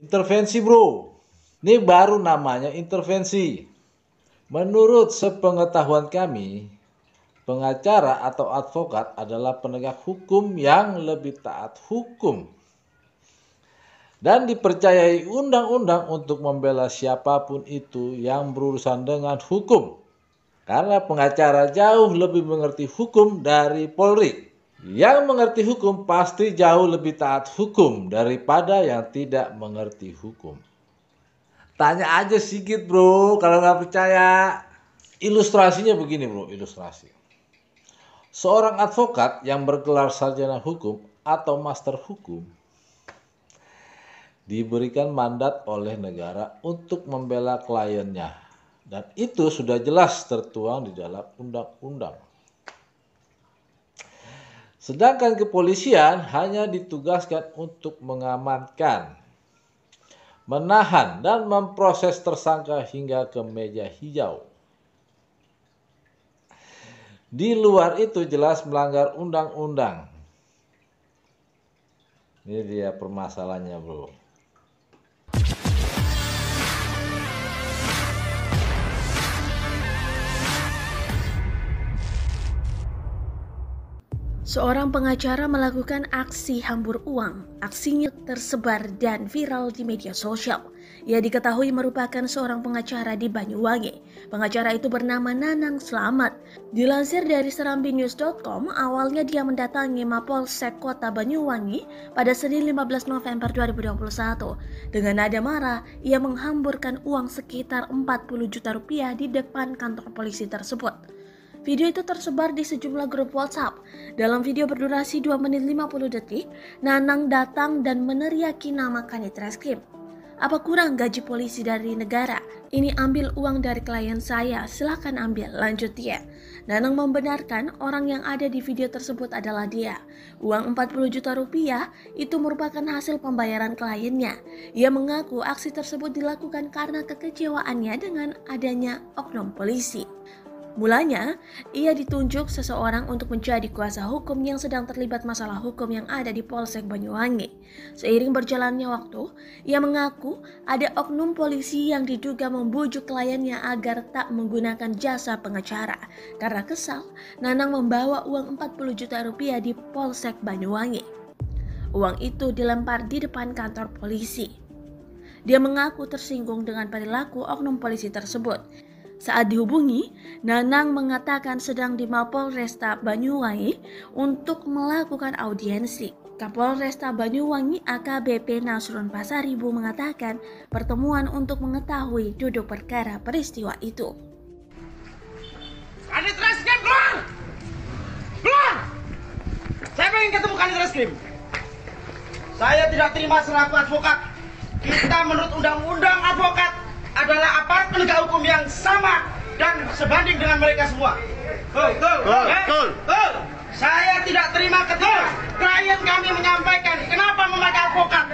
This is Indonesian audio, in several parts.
Intervensi bro, ini baru namanya intervensi. Menurut sepengetahuan kami, pengacara atau advokat adalah penegak hukum yang lebih taat hukum dan dipercayai undang-undang untuk membela siapapun itu yang berurusan dengan hukum. Karena pengacara jauh lebih mengerti hukum dari Polri. Yang mengerti hukum pasti jauh lebih taat hukum daripada yang tidak mengerti hukum. Tanya aja sedikit bro, kalau nggak percaya. Ilustrasinya begini bro, ilustrasi. Seorang advokat yang bergelar sarjana hukum atau master hukum diberikan mandat oleh negara untuk membela kliennya. Dan itu sudah jelas tertuang di dalam undang-undang. Sedangkan kepolisian hanya ditugaskan untuk mengamankan, menahan, dan memproses tersangka hingga ke meja hijau. Di luar itu jelas melanggar undang-undang. Ini dia permasalahannya bro. Seorang pengacara melakukan aksi hambur uang. Aksinya tersebar dan viral di media sosial. Ia diketahui merupakan seorang pengacara di Banyuwangi. Pengacara itu bernama Nanang Slamet. Dilansir dari serambinews.com, awalnya dia mendatangi Mapolsek Kota Banyuwangi pada Senin 15 November 2021. Dengan nada marah, ia menghamburkan uang sekitar 40 juta rupiah di depan kantor polisi tersebut. Video itu tersebar di sejumlah grup WhatsApp. Dalam video berdurasi 2 menit 50 detik, Nanang datang dan meneriaki nama Kanit Reskrim. Apa kurang gaji polisi dari negara? Ini ambil uang dari klien saya, silahkan ambil, lanjut dia. Nanang membenarkan orang yang ada di video tersebut adalah dia. Uang 40 juta rupiah itu merupakan hasil pembayaran kliennya. Ia mengaku aksi tersebut dilakukan karena kekecewaannya dengan adanya oknum polisi. Mulanya, ia ditunjuk seseorang untuk menjadi kuasa hukum yang sedang terlibat masalah hukum yang ada di Polsek Banyuwangi. Seiring berjalannya waktu, ia mengaku ada oknum polisi yang diduga membujuk kliennya agar tak menggunakan jasa pengacara. Karena kesal, Nanang membawa uang 40 juta rupiah di Polsek Banyuwangi. Uang itu dilempar di depan kantor polisi. Dia mengaku tersinggung dengan perilaku oknum polisi tersebut. Saat dihubungi, Nanang mengatakan sedang di Mapolresta Banyuwangi untuk melakukan audiensi. Kapolresta Banyuwangi AKBP Nasrun Pasaribu mengatakan pertemuan untuk mengetahui duduk perkara peristiwa itu. Kanit Reskrim keluar! Keluar! Saya ingin ketemu Kanit Reskrim. Saya tidak terima selaku advokat. Kita menurut undang-undang advokat adalah aparat penegak hukum yang sama dan sebanding dengan mereka semua. Betul. Saya tidak terima ketika klien kami menyampaikan kenapa memakai advokat.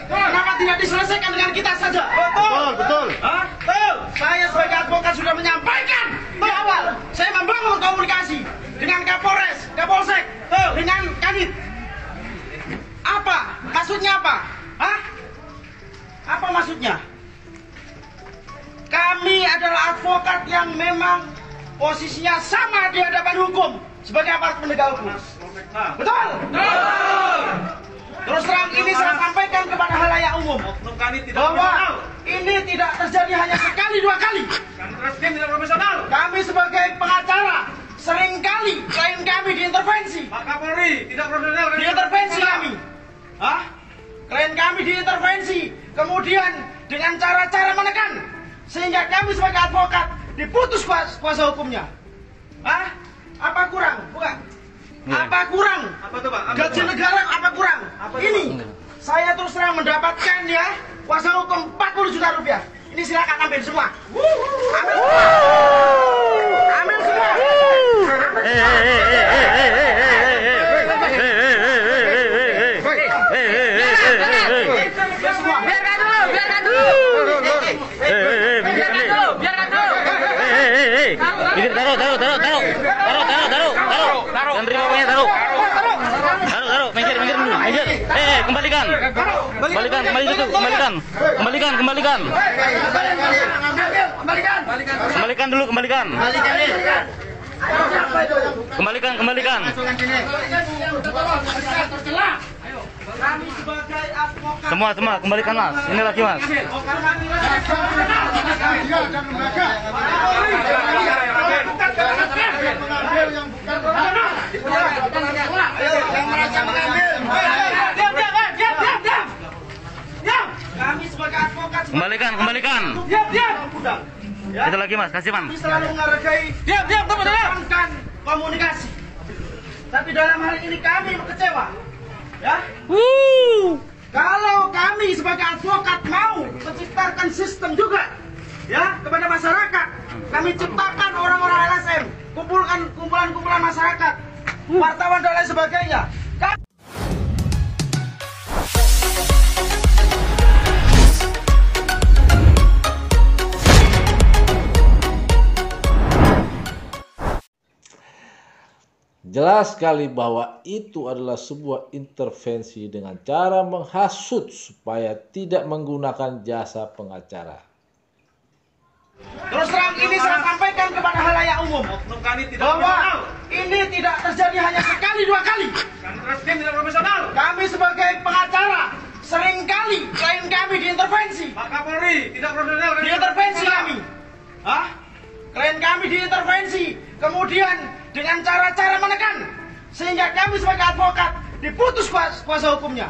Kenapa tidak diselesaikan dengan kita saja? Betul. Saya sebagai advokat sudah menyampaikan di awal. Saya membangun komunikasi dengan Kapolres, Kapolsek, dengan Kanit. Apa? Maksudnya apa? Apa maksudnya? Kami adalah advokat yang memang posisinya sama di hadapan hukum sebagai aparat penegak hukum. Betul? Terus terang ini saya sampaikan kepada halayak umum bahwa ini tidak terjadi hanya sekali dua kali. Kami sebagai pengacara seringkali klien kami diintervensi. Pak Kapolri tidak profesional. Diintervensi kami. Klien kami diintervensi. Kemudian dengan cara-cara menekan. Sehingga kami sebagai advokat diputus kuasa hukumnya. Apa kurang? Bukan. Apa kurang? Apa tuh, Pak? Gaji negara apa kurang? Ini saya terus terang mendapatkan ya kuasa hukum 40 juta rupiah. Ini silakan ambil semua. Ambil semua. Ambil semua. Taruh. Minggir. Kembalikan. Kembalikan dulu, kembalikan. Kembalikan. Kami sebagai advokat. Semua, kembalikan Mas. Ini lagi Mas. Kami sebagai advokat. Kembalikan. Diam. Ya. Itu lagi Mas, kasih Mas. Kami selalu menghargai. Diam, teman-teman. Komunikasi. Tapi dalam hal ini kami kecewa. Ya. Kalau kami sebagai advokat mau menciptakan sistem juga, ya, kepada masyarakat, kami ciptakan orang-orang LSM, kumpulan masyarakat, wartawan dan lain sebagainya. Jelas sekali bahwa itu adalah sebuah intervensi dengan cara menghasut supaya tidak menggunakan jasa pengacara. Terus terang ini saya sampaikan kepada halayak umum bahwa ini tidak terjadi hanya sekali dua kali. Kami sebagai pengacara seringkali klien kami diintervensi. Pak Kapolri tidak profesional. Diintervensi kami. Klien kami diintervensi. Kemudian dengan cara-cara menekan sehingga kami sebagai advokat diputus kuasa hukumnya.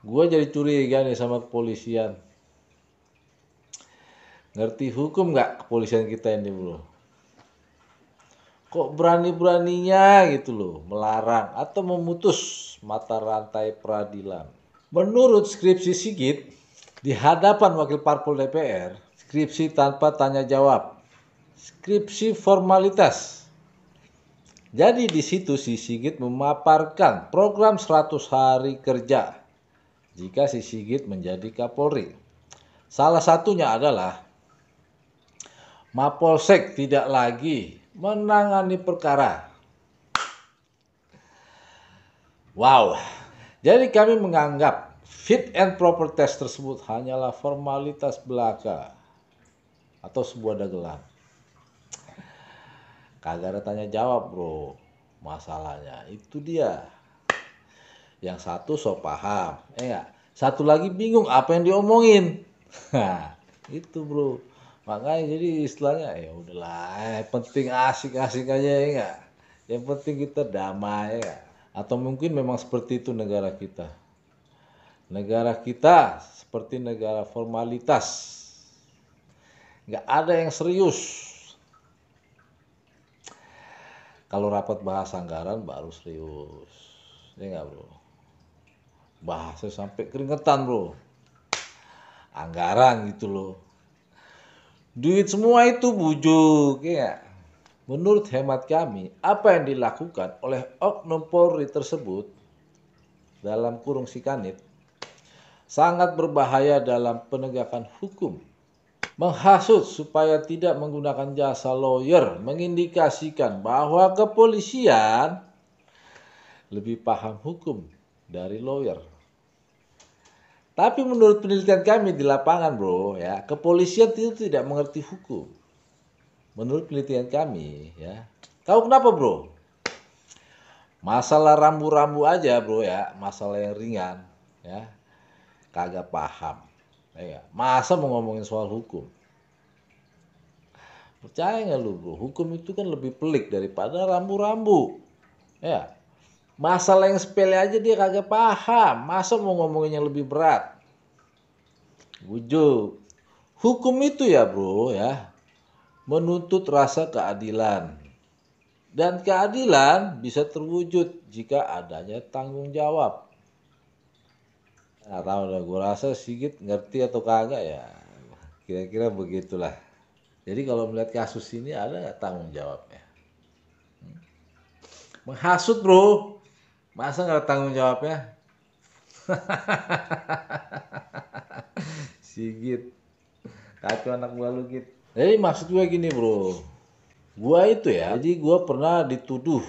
Gue jadi curiga nih sama kepolisian. Ngerti hukum nggak kepolisian kita ini bro? Kok berani-beraninya gitu loh melarang atau memutus mata rantai peradilan? Menurut skripsi Sigit di hadapan Wakil Parpol DPR, skripsi tanpa tanya jawab. Skripsi formalitas. Jadi di situ si Sigit memaparkan program 100 hari kerja jika si Sigit menjadi Kapolri. Salah satunya adalah Mapolsek tidak lagi menangani perkara. Wow. Jadi kami menganggap fit and proper test tersebut hanyalah formalitas belaka atau sebuah dagelan. Kagak ada tanya jawab bro, masalahnya itu dia. Yang satu so paham, satu lagi bingung apa yang diomongin. Itu bro, makanya jadi istilahnya ya udahlah, penting asik-asik aja ya enggak. Yang penting kita damai ya. Atau mungkin memang seperti itu negara kita. Negara kita seperti negara formalitas, nggak ada yang serius. Kalau rapat bahas anggaran baru serius, ya nggak bro? Bahasnya sampai keringetan bro. Anggaran gitu loh. Duit semua itu bujuk, ya. Menurut hemat kami, apa yang dilakukan oleh Oknum Polri tersebut dalam kurung si Kanit sangat berbahaya dalam penegakan hukum. Menghasut supaya tidak menggunakan jasa lawyer mengindikasikan bahwa kepolisian lebih paham hukum dari lawyer. Tapi menurut penelitian kami di lapangan bro, ya, kepolisian itu tidak mengerti hukum. Menurut penelitian kami, ya. Tahu kenapa bro? Masalah rambu-rambu aja bro ya, masalah yang ringan, ya. Kagak paham. Ya, masa mau ngomongin soal hukum? Percaya nggak lu bro? Hukum itu kan lebih pelik daripada rambu-rambu. Ya, masalah yang sepele aja dia kagak paham. Masa mau ngomongin yang lebih berat? Bujuk. Hukum itu ya bro ya, menuntut rasa keadilan. Dan keadilan bisa terwujud jika adanya tanggung jawab. Nah, tahu dah, gue rasa Sigit ngerti atau kagak ya, kira-kira begitulah. Jadi kalau melihat kasus ini ada nggak tanggung jawabnya? Menghasut bro, masa nggak ada tanggung jawabnya? Sigit, kacau anak gua lu Git. Jadi maksud gue gini bro, gua itu ya, jadi gua pernah dituduh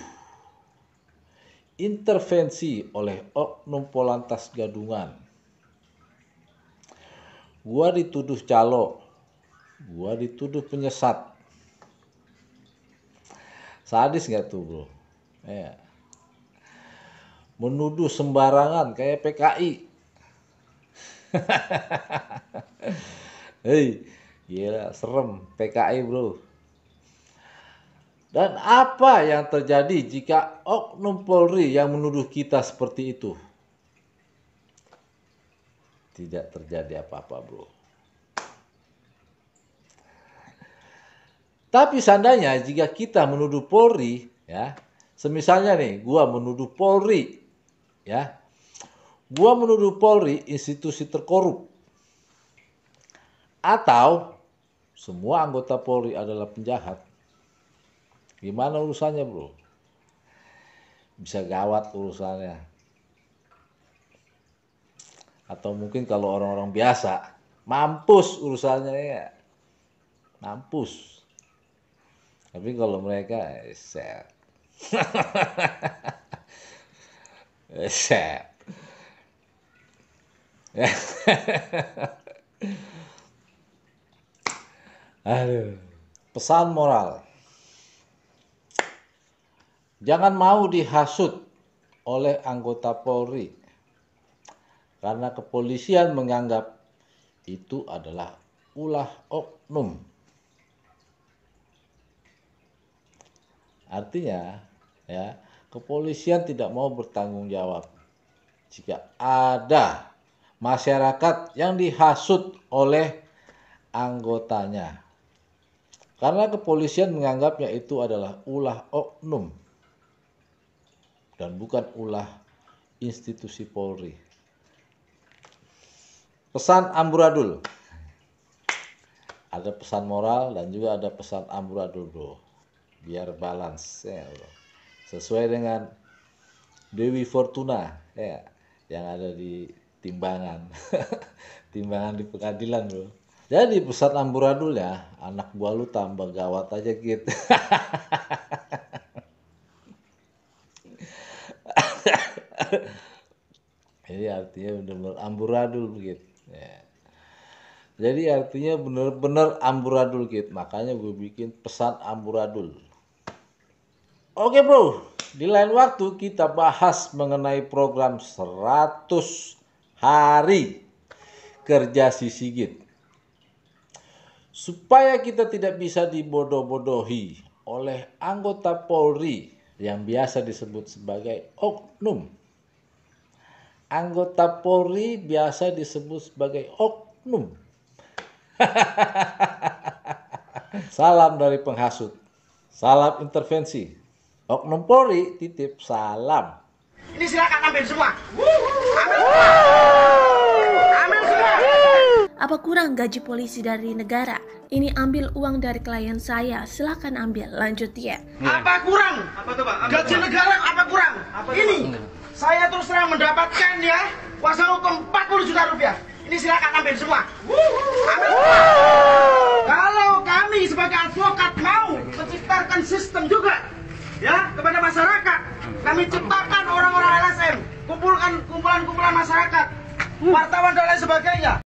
intervensi oleh oknum Polantas Gadungan. Gua dituduh calo, gua dituduh penyesat. Sadis nggak tuh bro? Ya. Menuduh sembarangan kayak PKI. Hei, gila serem PKI bro. Dan apa yang terjadi jika oknum Polri yang menuduh kita seperti itu? Tidak terjadi apa-apa bro. Tapi seandainya jika kita menuduh Polri, ya, semisalnya nih, gua menuduh Polri, ya, gua menuduh Polri institusi terkorup, atau semua anggota Polri adalah penjahat, gimana urusannya bro? Bisa gawat urusannya. Atau mungkin kalau orang-orang biasa, mampus urusannya ya, mampus. Tapi kalau mereka, set. Set. Aduh. Pesan moral. Jangan mau dihasut oleh anggota Polri. Karena kepolisian menganggap itu adalah ulah oknum. Artinya, ya, kepolisian tidak mau bertanggung jawab jika ada masyarakat yang dihasut oleh anggotanya. Karena kepolisian menganggapnya itu adalah ulah oknum dan bukan ulah institusi Polri. Pesan amburadul. Ada pesan moral dan juga ada pesan amburadul bro. Biar balance ya bro. Sesuai dengan Dewi Fortuna ya, yang ada di timbangan. Timbangan di pengadilan bro. Jadi pesan amburadul ya, anak gua lu tambah gawat aja gitu. Jadi artinya benar-benar amburadul begitu ya. Jadi artinya benar-benar amburadul gitu. Makanya gue bikin pesan amburadul. Oke bro, di lain waktu kita bahas mengenai program 100 hari kerja si Sigit. Supaya kita tidak bisa dibodoh-bodohi oleh anggota Polri yang biasa disebut sebagai oknum. Anggota Polri biasa disebut sebagai oknum. Salam dari penghasut. Salam intervensi. Oknum Polri titip salam. Ini silakan ambil semua. Ambil semua. Ambil semua. Apa kurang gaji polisi dari negara? Ini ambil uang dari klien saya, silakan ambil. Lanjut ya. Apa kurang? Apa tuh Pak? Gaji negara apa kurang? Ini saya terus terang mendapatkan ya kuasa hukum 40 juta rupiah. Ini silakan ambil semua. Ambil semua. Kalau kami sebagai advokat mau menciptakan sistem juga ya kepada masyarakat, kami ciptakan orang-orang LSM, kumpulan masyarakat, wartawan dan lain sebagainya.